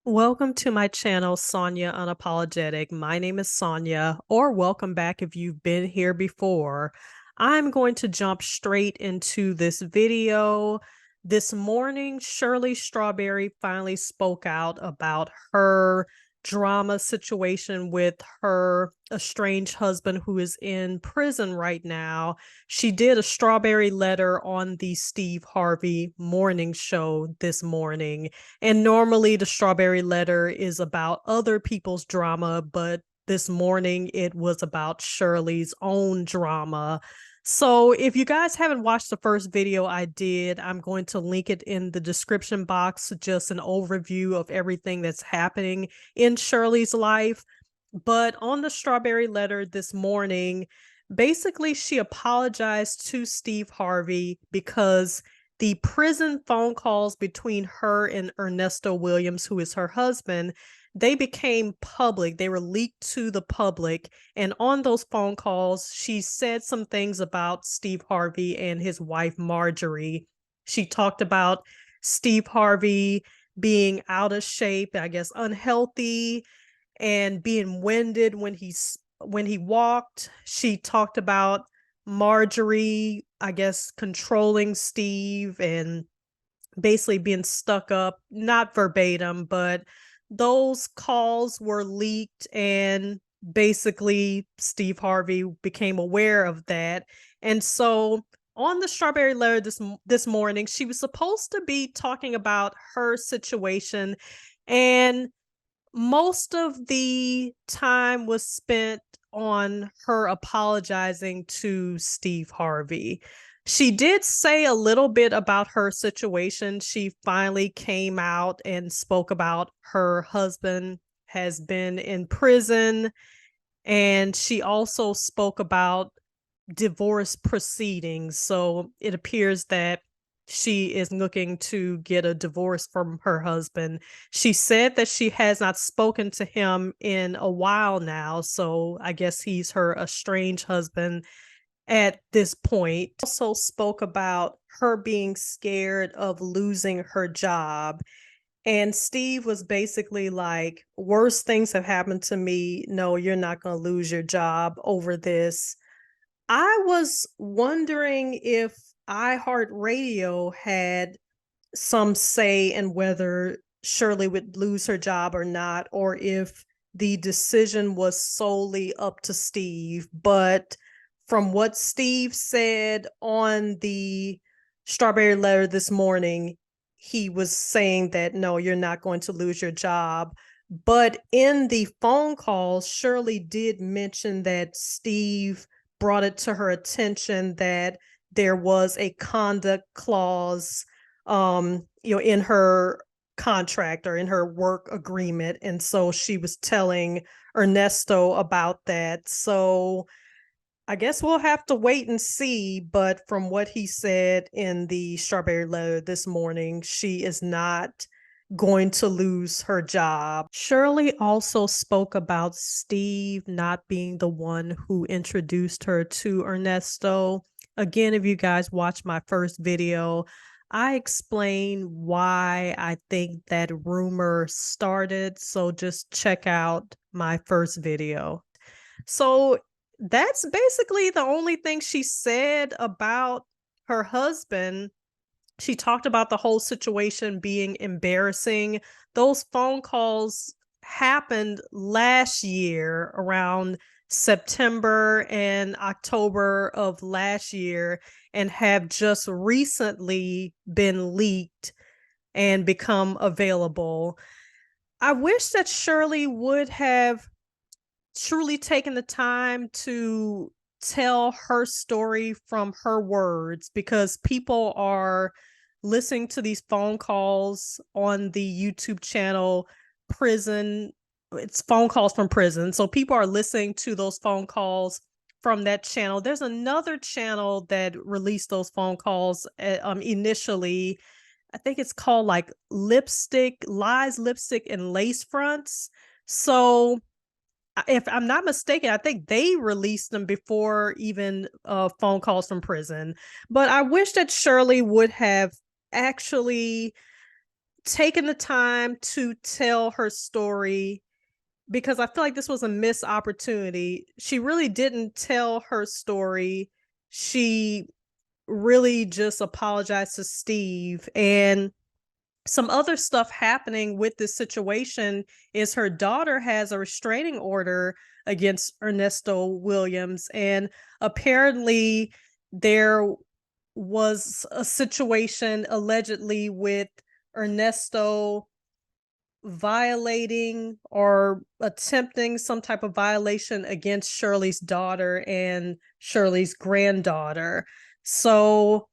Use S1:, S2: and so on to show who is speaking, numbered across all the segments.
S1: Welcome to my channel, Sonia Unapologetic. My name is Sonia, or welcome back if you've been here before. I'm going to jump straight into this video. This morning, Shirley Strawberry finally spoke out about her drama situation with her estranged husband who is in prison right now. She did a strawberry letter on the Steve Harvey morning show this morning. And normally the strawberry letter is about other people's drama, but this morning it was about Shirley's own drama. So if you guys haven't watched the first video I did, I'm going to link it in the description box, just an overview of everything that's happening in Shirley's life. But on the strawberry letter this morning, basically she apologized to Steve Harvey because the prison phone calls between her and Ernesto Williams, who is her husband, they became public. They were leaked to the public. And on those phone calls, she said some things about Steve Harvey and his wife, Marjorie. She talked about Steve Harvey being out of shape, I guess unhealthy, and being winded when he walked. She talked about Marjorie, I guess, controlling Steve and basically being stuck up, not verbatim, but those calls were leaked, and basically Steve Harvey became aware of that. And so on the strawberry letter this morning, she was supposed to be talking about her situation, and most of the time was spent on her apologizing to Steve Harvey. She did say a little bit about her situation. She finally came out and spoke about her husband has been in prison, and she also spoke about divorce proceedings. So it appears that she is looking to get a divorce from her husband. She said that she has not spoken to him in a while now, so I guess he's her estranged husband at this point. Also spoke about her being scared of losing her job. And Steve was basically like, worse things have happened to me. No, you're not going to lose your job over this. I was wondering if iHeartRadio had some say in whether Shirley would lose her job or not, or if the decision was solely up to Steve. But from what Steve said on the strawberry letter this morning, he was saying that no, you're not going to lose your job. But in the phone call, Shirley did mention that Steve brought it to her attention that there was a conduct clause in her contract or in her work agreement. And so she was telling Ernesto about that. So I guess we'll have to wait and see. But from what he said in the strawberry letter this morning, she is not going to lose her job. Shirley also spoke about Steve not being the one who introduced her to Ernesto. Again, if you guys watch my first video, I explain why I think that rumor started. So just check out my first video. So that's basically the only thing she said about her husband. She talked about the whole situation being embarrassing. Those phone calls happened last year around September and October of last year, and have just recently been leaked and become available. I wish that Shirley would have truly taken the time to tell her story from her words, because people are listening to these phone calls on the YouTube channel Prison. It's phone calls from prison. So people are listening to those phone calls from that channel. There's another channel that released those phone calls initially. I think it's called like Lies, Lipstick, and Lace Fronts. So if I'm not mistaken, I think they released them before even phone calls from prison. But I wish that Shirley would have actually taking the time to tell her story, because I feel like this was a missed opportunity. She really didn't tell her story. She really just apologized to Steve. And some other stuff happening with this situation is her daughter has a restraining order against Ernesto Williams. And apparently, there was a situation allegedly with Ernesto violating or attempting some type of violation against Shirley's daughter and Shirley's granddaughter. So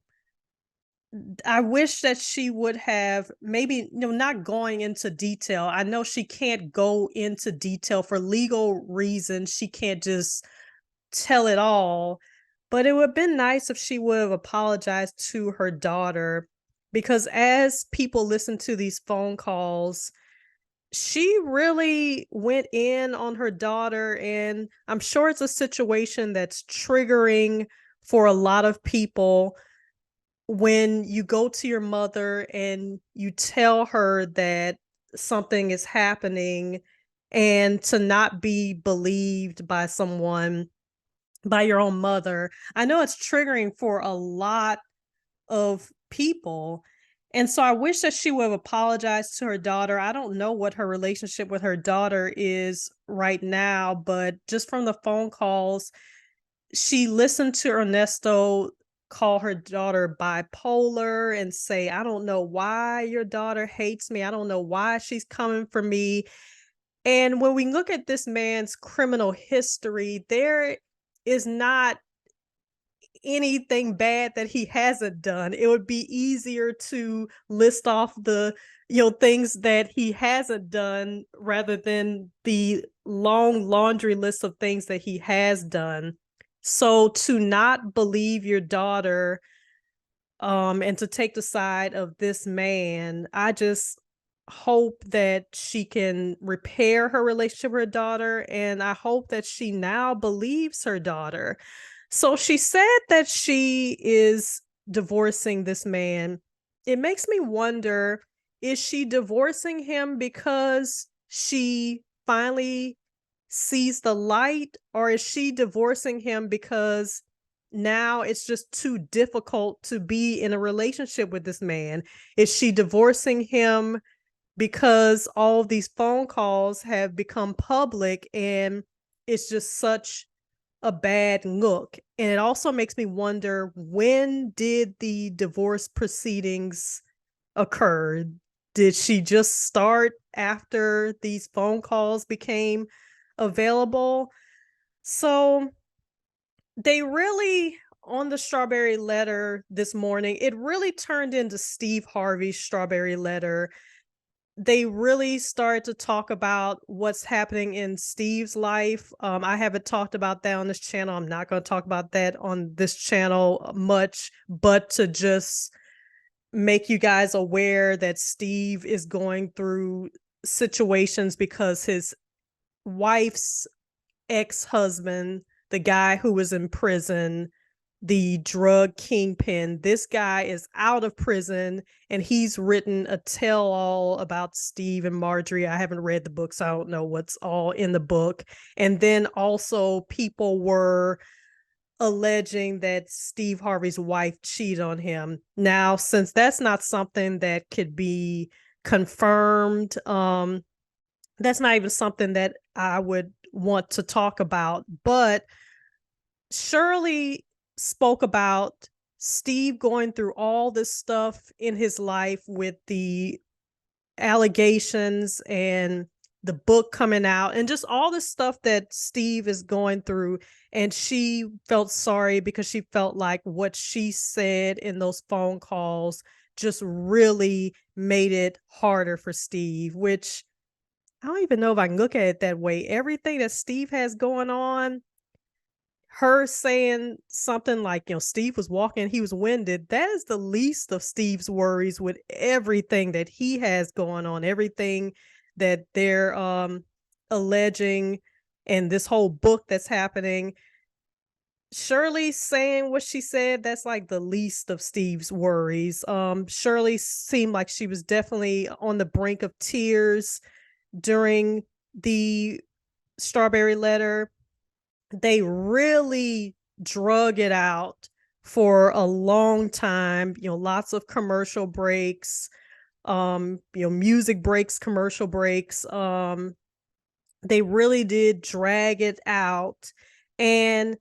S1: I wish that she would have maybe, not going into detail. I know she can't go into detail for legal reasons. She can't just tell it all, but it would have been nice if she would have apologized to her daughter, because as people listen to these phone calls, she really went in on her daughter, and I'm sure it's a situation that's triggering for a lot of people when you go to your mother and you tell her that something is happening, and to not be believed by someone, by your own mother. I know it's triggering for a lot of people. And so I wish that she would have apologized to her daughter. I don't know what her relationship with her daughter is right now, but just from the phone calls, she listened to Ernesto call her daughter bipolar and say, I don't know why your daughter hates me. I don't know why she's coming for me. And when we look at this man's criminal history, there is not anything bad that he hasn't done. It would be easier to list off the things that he hasn't done rather than the long laundry list of things that he has done. So to not believe your daughter, and to take the side of this man, I just hope that she can repair her relationship with her daughter, and I hope that she now believes her daughter. So she said that she is divorcing this man. It makes me wonder, is she divorcing him because she finally sees the light, or is she divorcing him because now it's just too difficult to be in a relationship with this man? Is she divorcing him because all of these phone calls have become public and it's just such a bad look? And it also makes me wonder, when did the divorce proceedings occur? Did she just start after these phone calls became available? So they really, on the strawberry letter this morning, it really turned into Steve Harvey's strawberry letter. They really started to talk about what's happening in Steve's life. I haven't talked about that on this channel. I'm not going to talk about that on this channel much, but to just make you guys aware that Steve is going through situations because his wife's ex-husband, the guy who was in prison, the drug kingpin, this guy is out of prison, and he's written a tell-all about Steve and Marjorie. I haven't read the book, so I don't know what's all in the book. And then also people were alleging that Steve Harvey's wife cheated on him. Now, since that's not something that could be confirmed, that's not even something that I would want to talk about. But Shirley spoke about Steve going through all this stuff in his life with the allegations and the book coming out and just all the stuff that Steve is going through. And she felt sorry because she felt like what she said in those phone calls just really made it harder for Steve, which I don't even know if I can look at it that way. Everything that Steve has going on, her saying something like, Steve was walking, he was winded, that is the least of Steve's worries with everything that he has going on, everything that they're alleging, and this whole book that's happening. Shirley saying what she said, that's like the least of Steve's worries. Shirley seemed like she was definitely on the brink of tears during the strawberry letter. They really drug it out for a long time, lots of commercial breaks, music breaks, commercial breaks. They really did drag it out. And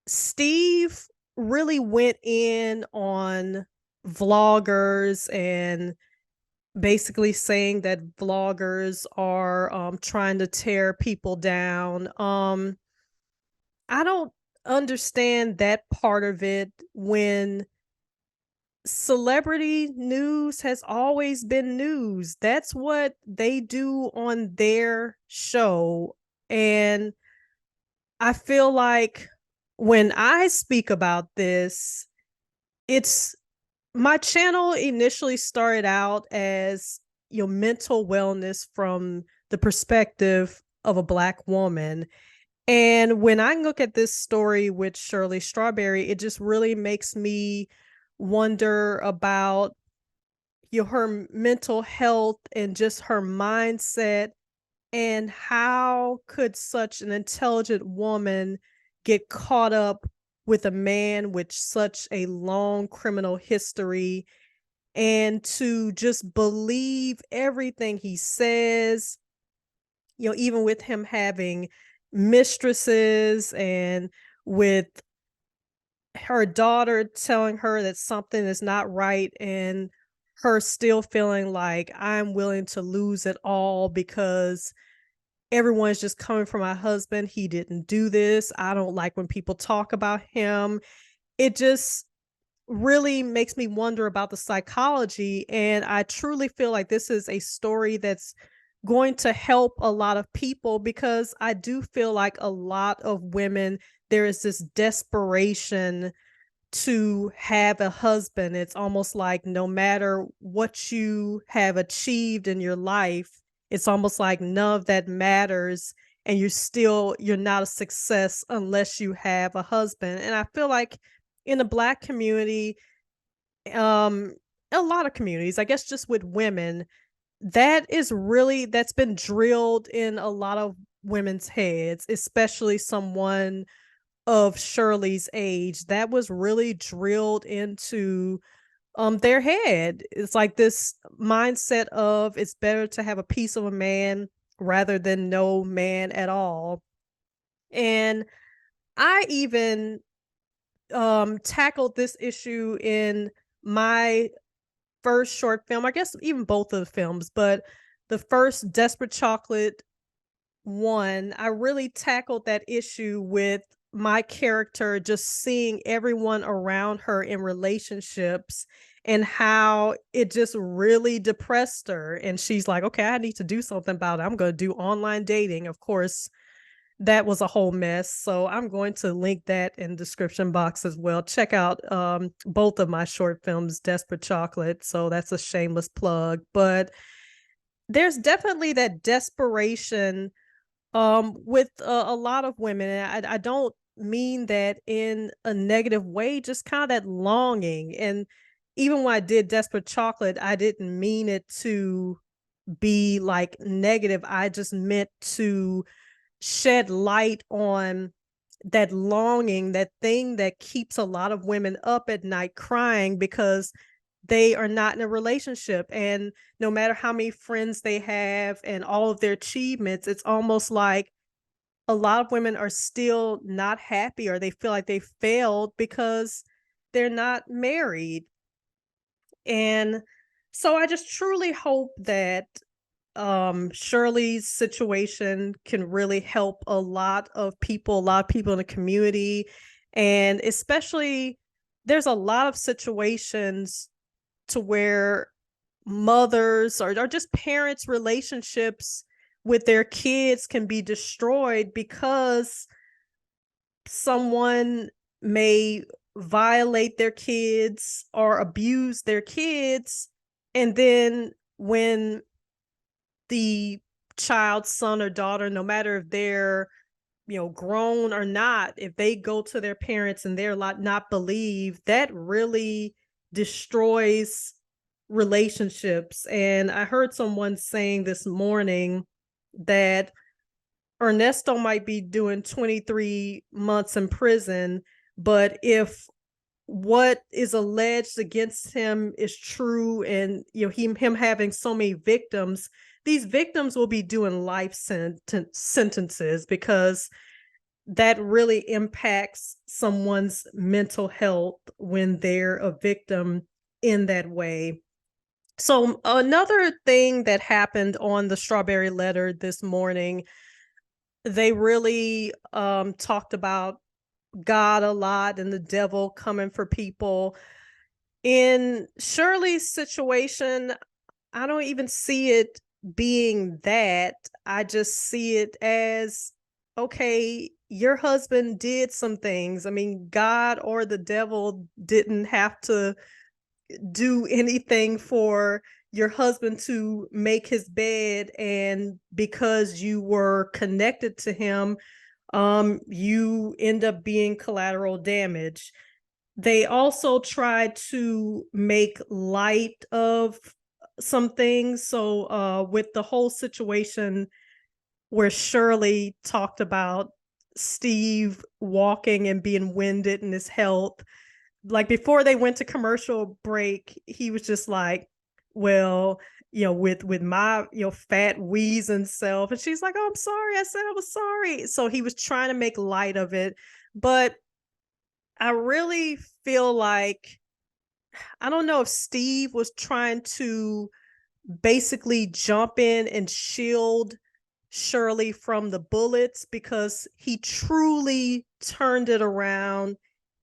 S1: Steve really went in on vloggers and basically saying that vloggers are trying to tear people down. I don't understand that part of it when celebrity news has always been news. That's what they do on their show. And I feel like when I speak about this, it's my channel initially started out as mental wellness from the perspective of a Black woman. And when I look at this story with Shirley Strawberry, it just really makes me wonder about her mental health and just her mindset, and how could such an intelligent woman get caught up with a man with such a long criminal history, and to just believe everything he says, even with him having mistresses, and with her daughter telling her that something is not right, and her still feeling like I'm willing to lose it all because everyone's just coming for my husband. He didn't do this. I don't like when people talk about him. It just really makes me wonder about the psychology. And I truly feel like this is a story that's going to help a lot of people, because I do feel like a lot of women, there is this desperation to have a husband. It's almost like no matter what you have achieved in your life, it's almost like none of that matters, and you're not a success unless you have a husband. And I feel like in the Black community, um a lot of communities, I guess, just with women, that's been drilled in a lot of women's heads, especially someone of Shirley's age. That was really drilled into their head. It's like this mindset of it's better to have a piece of a man rather than no man at all. And I even tackled this issue in my first short film, I guess even both of the films, but the first Desperate Chocolate one, I really tackled that issue with my character just seeing everyone around her in relationships, and how it just really depressed her. And she's like, okay, I need to do something about it. I'm going to do online dating. Of course, that was a whole mess. So I'm going to link that in the description box as well. Check out both of my short films, Desperate Chocolate. So that's a shameless plug. But there's definitely that desperation with a lot of women. And I don't mean that in a negative way, just kind of that longing. And even when I did Desperate Chocolate, I didn't mean it to be like negative. I just meant to shed light on that longing, that thing that keeps a lot of women up at night crying because they are not in a relationship. And no matter how many friends they have and all of their achievements, it's almost like a lot of women are still not happy, or they feel like they failed because they're not married. And so I just truly hope that Shirley's situation can really help a lot of people in the community. And especially, there's a lot of situations to where mothers or just parents' relationships with their kids can be destroyed because someone may violate their kids or abuse their kids. And then when the child's son or daughter, no matter if they're grown or not, if they go to their parents and they're not believed, that really destroys relationships. And I heard someone saying this morning that Ernesto might be doing 23 months in prison, but if what is alleged against him is true, and him having so many victims, these victims will be doing life sentences, because that really impacts someone's mental health when they're a victim in that way. So another thing that happened on the Strawberry Letter this morning, they really talked about God a lot and the devil coming for people. In Shirley's situation, I don't even see it being that. I just see it as, okay, your husband did some things. I mean, God or the devil didn't have to do anything for your husband to make his bed, and because you were connected to him, you end up being collateral damage. They also tried to make light of some things. So with the whole situation where Shirley talked about Steve walking and being winded in his health, like before they went to commercial break, he was just like, well, with my fat wheezing self, and she's like, oh, I'm sorry, I said I was sorry. So he was trying to make light of it, but I really feel like, I don't know if Steve was trying to basically jump in and shield Shirley from the bullets, because he truly turned it around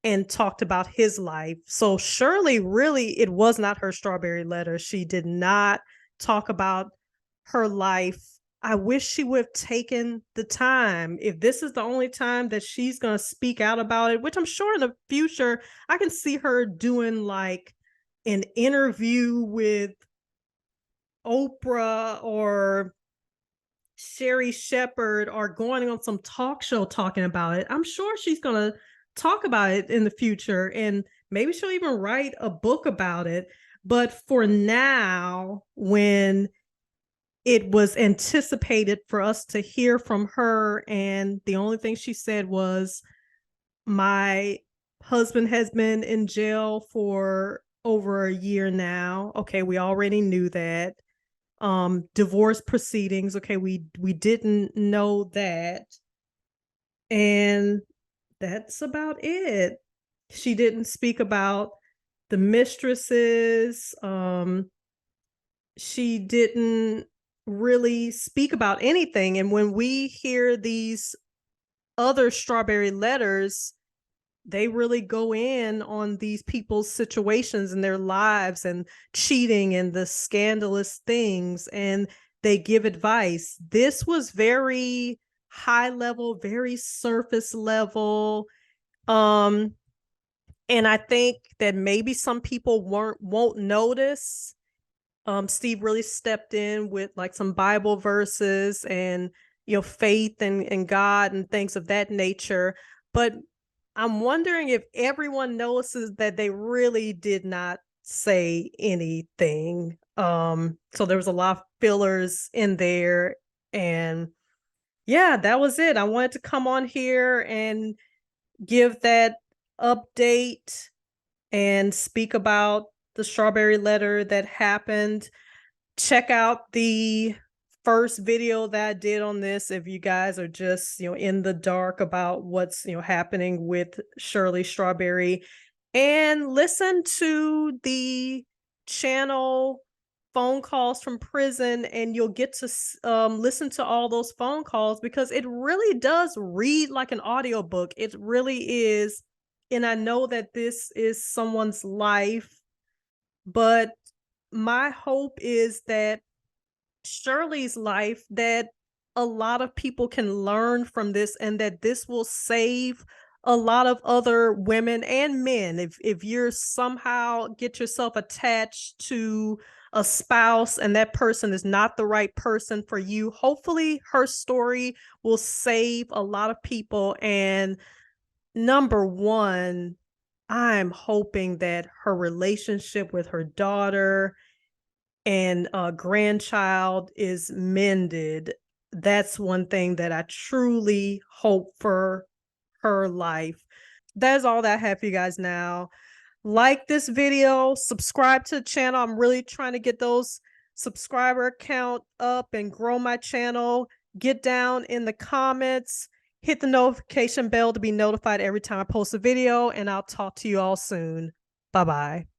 S1: and talked about his life. So Shirley, really, it was not her Strawberry Letter. She did not talk about her life. I wish she would have taken the time. If this is the only time that she's going to speak out about it, which I'm sure in the future, I can see her doing like an interview with Oprah or Sherry Shepherd, or going on some talk show talking about it. I'm sure she's going to talk about it in the future, and maybe she'll even write a book about it. But for now, when it was anticipated for us to hear from her, and the only thing she said was, my husband has been in jail for over a year now. Okay, we already knew that. Divorce proceedings, okay, we didn't know that. And that's about it. She didn't speak about the mistresses. She didn't really speak about anything. And when we hear these other Strawberry Letters, they really go in on these people's situations in their lives and cheating and the scandalous things, and they give advice. This was very high level, very surface level. And I think that maybe some people won't notice. Steve really stepped in with like some Bible verses and faith and God and things of that nature. But I'm wondering if everyone notices that they really did not say anything. So there was a lot of fillers in there. And yeah, that was it. I wanted to come on here and give that update and speak about the Strawberry Letter that happened. Check out the first video that I did on this if you guys are just in the dark about what's happening with Shirley Strawberry, and listen to the channel phone calls from prison, and you'll get to listen to all those phone calls, because it really does read like an audiobook. It really is. And I know that this is someone's life, but my hope is that Shirley's life, that a lot of people can learn from this, and that this will save a lot of other women and men. If you're somehow get yourself attached to a spouse and that person is not the right person for you, hopefully her story will save a lot of people. And number one, I'm hoping that her relationship with her daughter and grandchild is mended. That's one thing that I truly hope for her life. That's all that I have for you guys now. Like this video, subscribe to the channel. I'm really trying to get those subscriber count up and grow my channel. Get down in the comments, hit the notification bell to be notified every time I post a video, and I'll talk to you all soon. Bye-bye.